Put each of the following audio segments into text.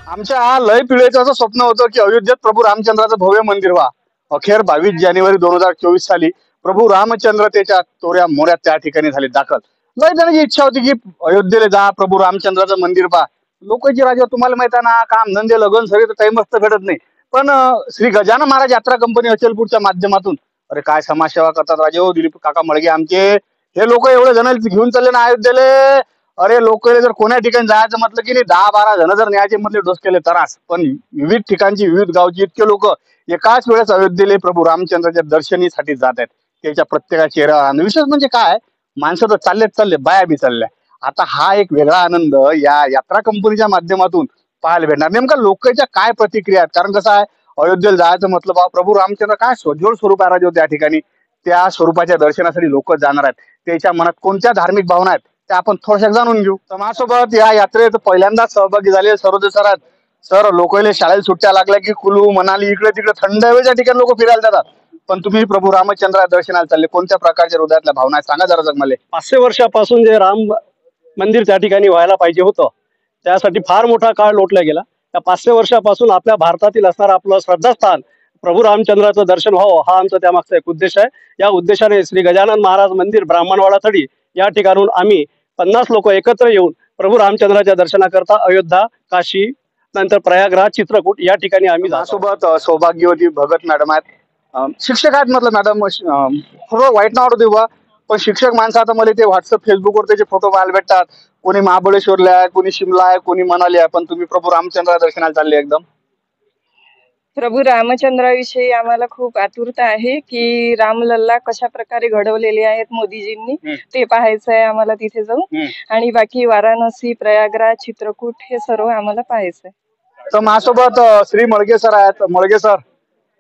आमच्या लय पिढीचं असं स्वप्न होतं की अयोध्येत प्रभू रामचंद्राचं भव्य मंदिर व्हा. अखेर 22 जानेवारी 2024 साली प्रभू रामचंद्र त्याच्या तोऱ्या मोऱ्या त्या ठिकाणी झाले दाखल. लय जणांची इच्छा होती की अयोध्येला जा, प्रभू रामचंद्राचं मंदिर पहा. लोकांची राजा तुम्हाला माहित आहे ना, काम धंदे लगन सगळे तर काही मस्त घडत नाही. पण श्री गजानन महाराज यात्रा कंपनी अचलपूरच्या माध्यमातून अरे काय समाजसेवा करतात राजे हो दिलीप काका मळगे आमचे. हे लोक एवढे जण घेऊन चालले ना अयोध्येला. अरे लोक जर कोण्या ठिकाणी जायचं म्हटलं की नाही 10-12 जण जर न्यायचे म्हटले डोसकेले त्रास. पण विविध ठिकाणची विविध गावची इतके लोक एकाच वेळेस अयोध्येला प्रभू रामचंद्राच्या दर्शनीसाठी जात आहेत. त्याच्या प्रत्येकाच्या चेहऱ्यावर आणि विशेष म्हणजे काय, माणसं तर चालले बाया बी चालल्या. आता हा एक वेगळा आनंद या यात्रा कंपनीच्या माध्यमातून पाहायला भेटणार. नेमका लोकांच्या काय प्रतिक्रिया आहेत, कारण कसं आहे अयोध्येला जायचं म्हटलं बा प्रभू रामचंद्र काय सज्जड स्वरूप आहे राजे त्या ठिकाणी. त्या स्वरूपाच्या दर्शनासाठी लोक जाणार आहेत. त्याच्या मनात कोणत्या धार्मिक भावना आहेत त्या आपण थोड्याशा जाणून घेऊ. तर माझ्यासोबत या यात्रेत पहिल्यांदाच सहभागी झाले सरोदे सर आहेत. सर लोकांना शाळेला सुट्ट्या लागल्या की कुलू मनाली इकडे तिकडे थंड हवेच्या ठिकाणी लोक फिरायला जातात. पण तुम्ही प्रभू रामचंद्र दर्शनाला चालले, कोणत्या प्रकारच्या हृदयातल्या भावना आहेत सांगा जरा मला. 500 वर्षापासून जे राम मंदिर त्या ठिकाणी व्हायला पाहिजे होतं, त्यासाठी फार मोठा काळ लोटला गेला. त्या 500 वर्षापासून आपल्या भारतातील असणारं आपलं श्रद्धास्थान प्रभू रामचंद्राचं दर्शन व्हावं हा आमचा त्यामागचा एक उद्देश आहे. या उद्देशाने श्री गजानन महाराज मंदिर ब्राह्मणवाडा थडी या ठिकाणून आम्ही 50 लोक एकत्र येऊन प्रभू रामचंद्राच्या दर्शनाकरता अयोध्या, काशी, नंतर प्रयागराज, चित्रकूट या ठिकाणी आम्ही माझ्यासोबत सौभाग्यवती भगत मॅडम आहेत. शिक्षक आहेत म्हटलं मॅडम, थोडं वाईट नाव होते बा. पण शिक्षक माणसं आता मला ते व्हॉट्सअप फेसबुकवर त्याचे फोटो पाहायला भेटतात. कोणी महाबळेश्वरला आहे, कोणी शिमला आहे, कोणी मनाली आहे. पण तुम्ही प्रभू रामचंद्र दर्शनाला चालले एकदम. प्रभू रामचंद्राविषयी आम्हाला खूप आतुरता आहे की रामलल्ला कशा प्रकारे घडवलेले आहेत मोदीजींनी, ते पाहायचं आहे आम्हाला तिथे जाऊन. आणि बाकी वाराणसी, प्रयागराज, चित्रकूट हे सर्व आम्हाला पाहायचंय. तर माझ्यासोबत श्री मळगे सर आहेत. मळगे सर,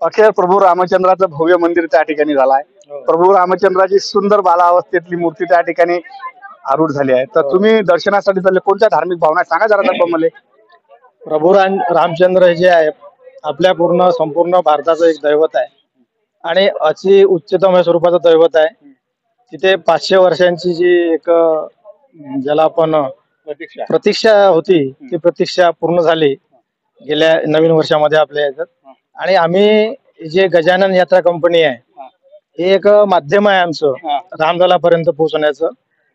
अखेर प्रभू रामचंद्राचं भव्य मंदिर त्या ठिकाणी झालाय. प्रभू रामचंद्राची सुंदर बालावस्थेतली मूर्ती त्या ठिकाणी आरूढ झाली आहे. तर तुम्ही दर्शनासाठी चालले, कोणत्या धार्मिक भावना सांगा जरा मला. प्रभू रामचंद्र जे आहे आपल्या संपूर्ण भारताचं एक दैवत आहे आणि अति उच्चतम स्वरूपाचं दैवत आहे. तिथे 500 वर्षांची जी एक ज्याला आपण प्रतीक्षा होती ती प्रतीक्षा पूर्ण झाली गेल्या नवीन वर्षामध्ये आपल्या याच्यात. आणि आम्ही जे गजानन यात्रा कंपनी आहे हे एक माध्यम आहे आमचं रामलल्लापर्यंत पोहोचण्याचं.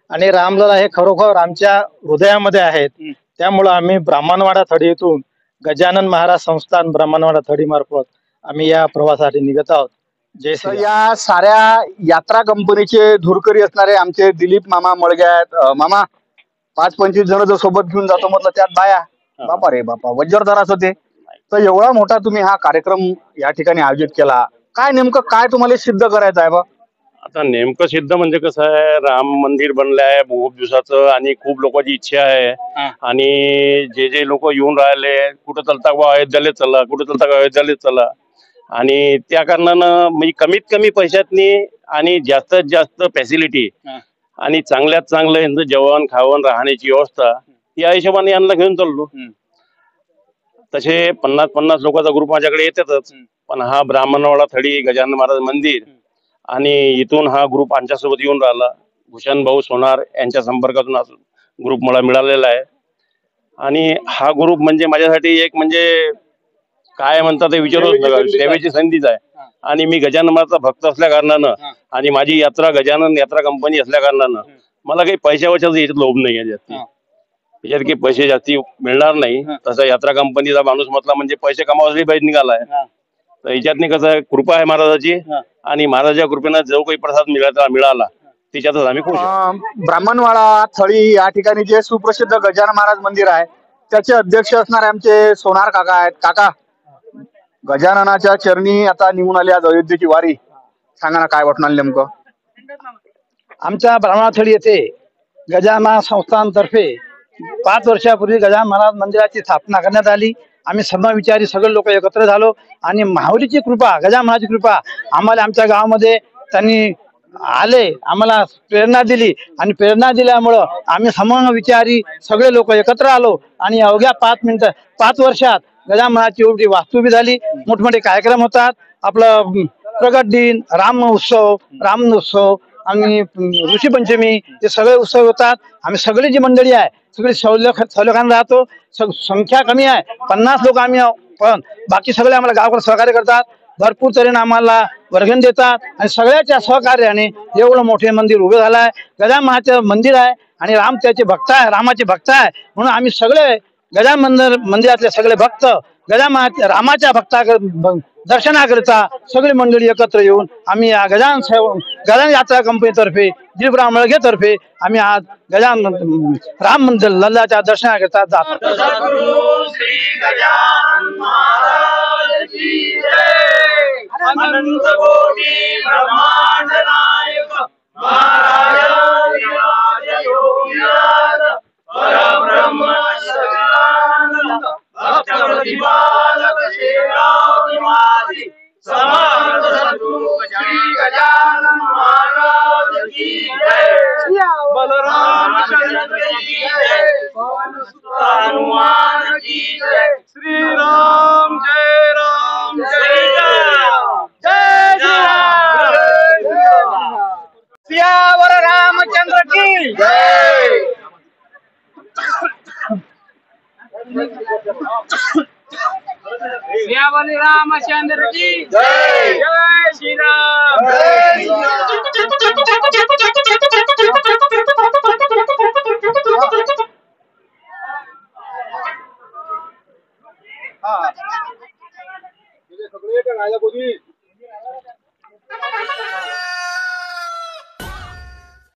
आणि रामलल्ला हे खरोखर आमच्या हृदयामध्ये आहेत. त्यामुळं आम्ही ब्राह्मणवाडा थडीतून गजानन महाराज संस्थान ब्राह्मणवाडा थडी मार्फत आम्ही या प्रवासासाठी निघत आहोत. जय श्री. या साऱ्या यात्रा कंपनीचे धुरकरी असणारे आमचे दिलीप मामा मळगे आहेत. मामा 5-25 जण जर सोबत घेऊन जातो म्हटलं त्यात बाया बापा रे बापा वज्रधराच होते. तर एवढा मोठा तुम्ही हा कार्यक्रम या ठिकाणी आयोजित केला, काय नेमकं काय तुम्हाला सिद्ध करायचं आहे बा? आता नेमकं सिद्ध म्हणजे कसं आहे, राम मंदिर बनलं आहे खूप दिवसाचं आणि खूप लोकांची इच्छा आहे. आणि जे लोक येऊन राहिले कुठं चलता अयोध्याला चला, कुठं चलता अयोध्याला चला. आणि त्या कारणानं म्हणजे कमीत कमी पैशातनी आणि जास्तीत जास्त फॅसिलिटी आणि चांगल्यात चांगलं यांचं जेवण खावण राहण्याची व्यवस्था या हिशोबाने यांना घेऊन चाललो. तसे 50-50 लोकांचा ग्रुप माझ्याकडे येतातच. पण हा ब्राह्मणवाडा थडी गजानन महाराज मंदिर आणि इथून हा ग्रुप आमच्यासोबत येऊन राहिला. भूषण भाऊ सोनार यांच्या संपर्कातून ग्रुप मला मिळालेला आहे. आणि हा ग्रुप म्हणजे माझ्यासाठी एक म्हणजे काय म्हणतात ते विचारूच नका, सेवेची संधीच आहे. आणि मी गजानन महाराजचा भक्त असल्या कारणानं आणि माझी यात्रा गजानन यात्रा कंपनी असल्या कारणानं मला काही पैशावरचा याच्यात लोभ नाही आहे जास्ती. याच्यात काही पैसे जास्ती मिळणार नाही. तसं यात्रा कंपनीचा माणूस म्हटला म्हणजे पैसे कमावले पाहिजे निघालाय. तर याच्यातनी कसं आहे, कृपा आहे महाराजाची आणि महाराजाच्या कृपेनं जो काही प्रसाद मिळाला त्याच्यातच आम्ही खुश. ब्राह्मणवाडा थळी या ठिकाणी जे सुप्रसिद्ध गजानन महाराज मंदिर आहे त्याचे अध्यक्ष असणारे आमचे सोनार काका आहेत. काका, गजाननाच्या चरणी आता निघून आली आज अयोध्येची वारी, सांगा ना काय वाटणार नेमकं? आमच्या ब्राह्मणथडी येथे गजानन संस्थानतर्फे 5 वर्षापूर्वी गजानन महाराज मंदिराची स्थापना करण्यात आली. आम्ही समविचारी सगळे लोक एकत्र झालो आणि माऊलीची कृपा, गजानन महाराजची कृपा आम्हाला आमच्या गावामध्ये त्यांनी आले, आम्हाला प्रेरणा दिली. आणि प्रेरणा दिल्यामुळं आम्ही समविचारी सगळे लोक एकत्र आलो आणि अवघ्या 5 वर्षात गजानन महाराजची एवढी वास्तू बी झाली. मोठमोठे कार्यक्रम होतात. आपलं प्रगट दिन, राम उत्सव आणि ऋषीपंचमी हे सगळे उत्सव होतात. आम्ही सगळी जी मंडळी आहे सगळे सवलखान राहतो. संख्या कमी आहे, 50 लोक आम्ही आहो, पण बाकी सगळे आम्हाला गावकर सहकार्य करतात. भरपूर तऱ्हेने आम्हाला वर्गण देतात आणि सगळ्याच्या सहकार्याने एवढं मोठे मंदिर उभे झालं आहे. गजाननाथचं मंदिर आहे आणि राम त्याचे भक्त आहे, रामाचे भक्त आहे. म्हणून आम्ही सगळे गजानन मंदिरातले सगळे भक्त गजाननाथ रामाच्या दर्शनाकरिता सगळी मंडळी एकत्र येऊन आम्ही या गजानन यात्रा कंपनीतर्फे दिलीपराव मळगेतर्फे आम्ही आज गजानन राम मंदिर लल्लाच्या दर्शनाकरिता जातो. अनंत कोटी ब्रह्मांड नायक महाराज योगीराज परब्रह्म सच्चिदानंद भक्त प्रतिपालक श्रीरामादि समर्थ सद्गुरु श्री गजानन महाराज की जय. बलराम चंद्र की जय. पवन सुत हनुमान की जय. श्री राम जय राम जय राम जय राम. सियावर रामचंद्र की जय. सियावर रामचंद्र की जय. जय श्री राम. जय श्री राम. हा. सगळे राजा कोणी